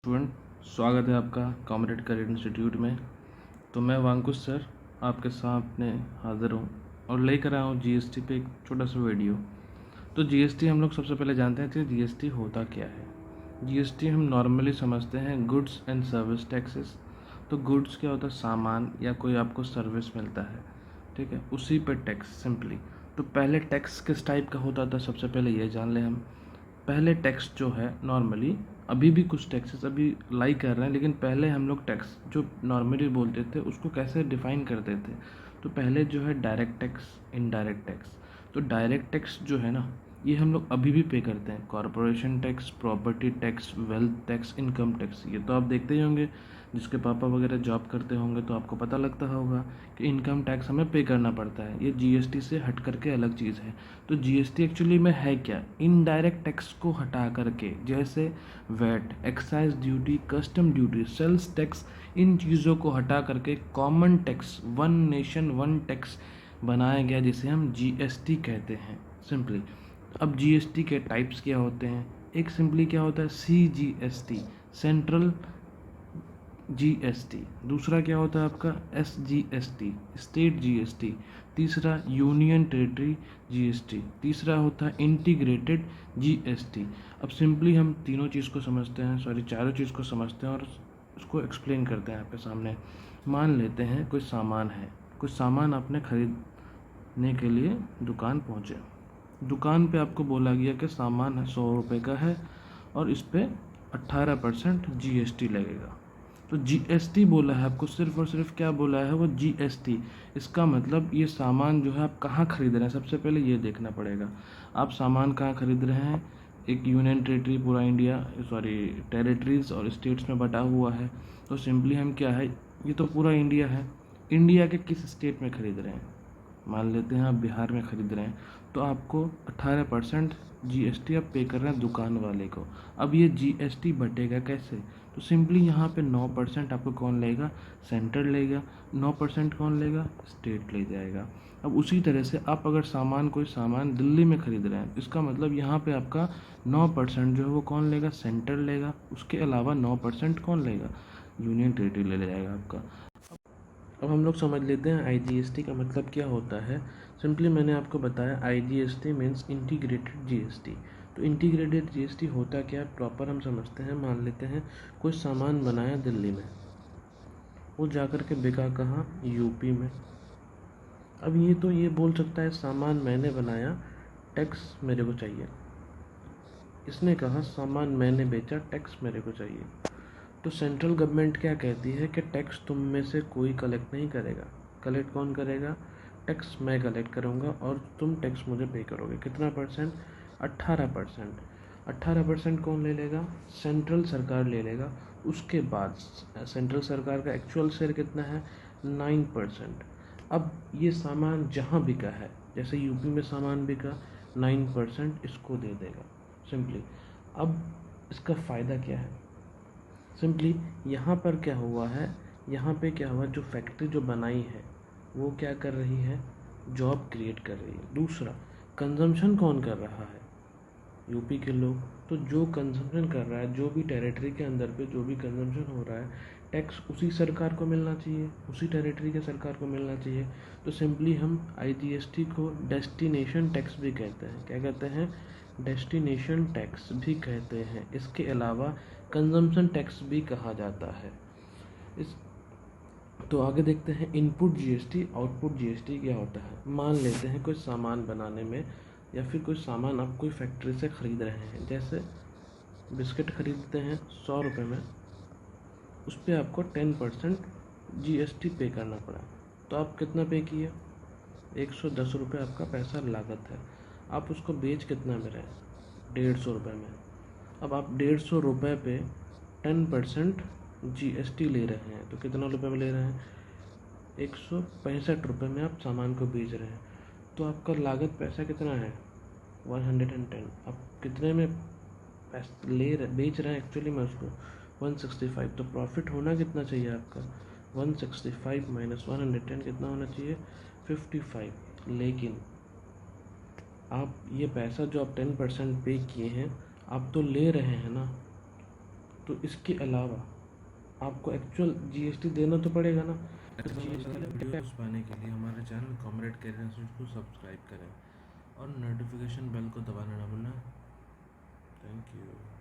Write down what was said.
Student, स्वागत है आपका कॉमरेड करियर इंस्टीट्यूट में। तो मैं वांकुश सर आपके सामने हाज़िर हूँ और लेकर आया हूँ जीएसटी पे एक छोटा सा वीडियो। तो जीएसटी हम लोग सबसे पहले जानते हैं कि जीएसटी होता क्या है। जीएसटी हम नॉर्मली समझते हैं गुड्स एंड सर्विस टैक्सेस। तो गुड्स क्या होता है? सामान या कोई आपको सर्विस मिलता है, ठीक है, उसी पे टैक्स सिंपली। तो पहले टैक्स किस टाइप का होता था, सबसे पहले ये जान ले हम। पहले टैक्स जो है नॉर्मली, अभी भी कुछ टैक्सेस अभी लाई कर रहे हैं, लेकिन पहले हम लोग टैक्स जो नॉर्मली बोलते थे उसको कैसे डिफाइन करते थे। तो पहले जो है डायरेक्ट टैक्स, इनडायरेक्ट टैक्स। तो डायरेक्ट टैक्स जो है ना, ये हम लोग अभी भी पे करते हैं। Corporation tax, property tax, wealth tax, income tax, ये तो आप देखते ही होंगे। जिसके पापा वगैरह जॉब करते होंगे तो आपको पता लगता होगा कि इनकम टैक्स हमें पे करना पड़ता है। ये जीएसटी से हट करके अलग चीज़ है। तो जीएसटी एक्चुअली में है क्या? इनडायरेक्ट टैक्स को हटा करके, जैसे VAT, excise duty, custom duty, sales tax, इन चीज़ों को हटा करके common tax, one nation one tax बनाया गया, जिसे हम जीएसटी कहते हैं सिंपली। अब जीएसटी के टाइप्स क्या होते हैं? एक सिंपली क्या होता है? CGST, central GST. दूसरा क्या होता है आपका? SGST, state GST. तीसरा यूनियन टेरिटरी जीएसटी। तीसरा होता है इंटीग्रेटेड जीएसटी। अब सिंपली हम तीनों चीज़ को समझते हैं, चारों चीज़ को समझते हैं और उसको एक्सप्लेन करते हैं आपके सामने। मान लेते हैं कोई सामान है, कुछ सामान आपने खरीदने के लिए दुकान पहुँचे। दुकान पे आपको बोला गया कि सामान है 100 रुपये का है और इस पर 18% जीएसटी लगेगा। तो जीएसटी बोला है आपको, सिर्फ और सिर्फ क्या बोला है वो? जीएसटी। इसका मतलब ये सामान जो है आप कहाँ खरीद रहे हैं, सबसे पहले ये देखना पड़ेगा। आप सामान कहाँ खरीद रहे हैं? एक यूनियन टेरिटरी, पूरा इंडिया, टेरिटरीज और स्टेट्स में बटा हुआ है। तो सिंपली हम क्या है, ये तो पूरा इंडिया है। इंडिया के किस स्टेट में खरीद रहे हैं? मान लेते हैं आप बिहार में खरीद रहे हैं, तो आपको 18% जीएसटी आप पे कर रहे हैं दुकान वाले को। अब ये जीएसटी बटेगा कैसे? तो सिंपली यहाँ पे 9% आपको कौन लेगा? सेंटर लेगा। 9% कौन लेगा? स्टेट ले जाएगा। अब उसी तरह से आप अगर कोई सामान दिल्ली में खरीद रहे हैं, इसका मतलब यहाँ पे आपका 9% जो है वो कौन लेगा? सेंटर लेगा। उसके अलावा 9% कौन लेगा? यूनियन टेरिटरी ले जाएगा आपका। अब हम लोग समझ लेते हैं आईजीएसटी का मतलब क्या होता है। सिंपली मैंने आपको बताया, आईजीएसटी मीन्स इंटीग्रेटेड जीएसटी। तो इंटीग्रेटेड जीएसटी होता क्या है प्रॉपर हम समझते हैं। मान लेते हैं कोई सामान बनाया दिल्ली में, वो जाकर के बिका कहाँ? यूपी में। अब ये बोल सकता है सामान मैंने बनाया, टैक्स मेरे को चाहिए। इसने कहा सामान मैंने बेचा, टैक्स मेरे को चाहिए। तो सेंट्रल गवर्नमेंट क्या कहती है कि टैक्स तुम में से कोई कलेक्ट नहीं करेगा। कलेक्ट कौन करेगा? टैक्स मैं कलेक्ट करूँगा और तुम टैक्स मुझे पे करोगे। कितना परसेंट? 18%। 18% कौन ले लेगा? सेंट्रल सरकार ले लेगा। उसके बाद सेंट्रल सरकार का एक्चुअल शेयर कितना है? 9%। अब ये सामान जहाँ बिका है, जैसे यूपी में सामान बिका, 9% इसको दे देगा सिंपली। अब इसका फ़ायदा क्या है? सिंपली यहाँ पर क्या हुआ है, यहाँ पे क्या हुआ, जो फैक्ट्री जो बनाई है वो क्या कर रही है? जॉब क्रिएट कर रही है। दूसरा, कंजम्पशन कौन कर रहा है? यूपी के लोग। तो जो कंजम्पशन कर रहा है, जो भी टेरिटरी के अंदर पे जो भी कंजम्पशन हो रहा है, टैक्स उसी सरकार को मिलना चाहिए, उसी टेरिटरी के सरकार को मिलना चाहिए। तो सिंपली हम आईजीएसटी को डेस्टिनेशन टैक्स भी कहते हैं। क्या कहते हैं? डेस्टिनेशन टैक्स भी कहते हैं। इसके अलावा कंजम्पशन टैक्स भी कहा जाता है। इस तो आगे देखते हैं इनपुट जीएसटी, आउटपुट जीएसटी क्या होता है। मान लेते हैं कोई सामान बनाने में, या फिर कोई सामान आप कोई फैक्ट्री से ख़रीद रहे हैं, जैसे बिस्किट ख़रीदते हैं 100 रुपये में, उस पर आपको 10% जीएसटी पे करना पड़ा। तो आप कितना पे किए? 110 रुपये आपका पैसा लागत है। आप उसको बेच कितना में रहे? 150 रुपये में। अब आप 150 रुपये पे 10% जीएसटी ले रहे हैं, तो कितना रुपये में ले रहे हैं? 165 रुपये में आप सामान को बेच रहे हैं। तो आपका लागत पैसा कितना है? 110। आप कितने में बेच रहे हैं एक्चुअली में उसको? 165। तो प्रॉफिट होना कितना चाहिए आपका? 165 माइनस 110 कितना होना चाहिए? 55। लेकिन आप ये पैसा जो आप 10% पे किए हैं, आप तो ले रहे हैं ना, तो इसके अलावा आपको एक्चुअल जीएसटी देना तो पड़ेगा ना। वीडियोस पाने के लिए हमारे चैनल कॉमरेड करियर इंस्टीट्यूट को सब्सक्राइब करें और नोटिफिकेशन बेल को दबाना ना भूलना। Thank you.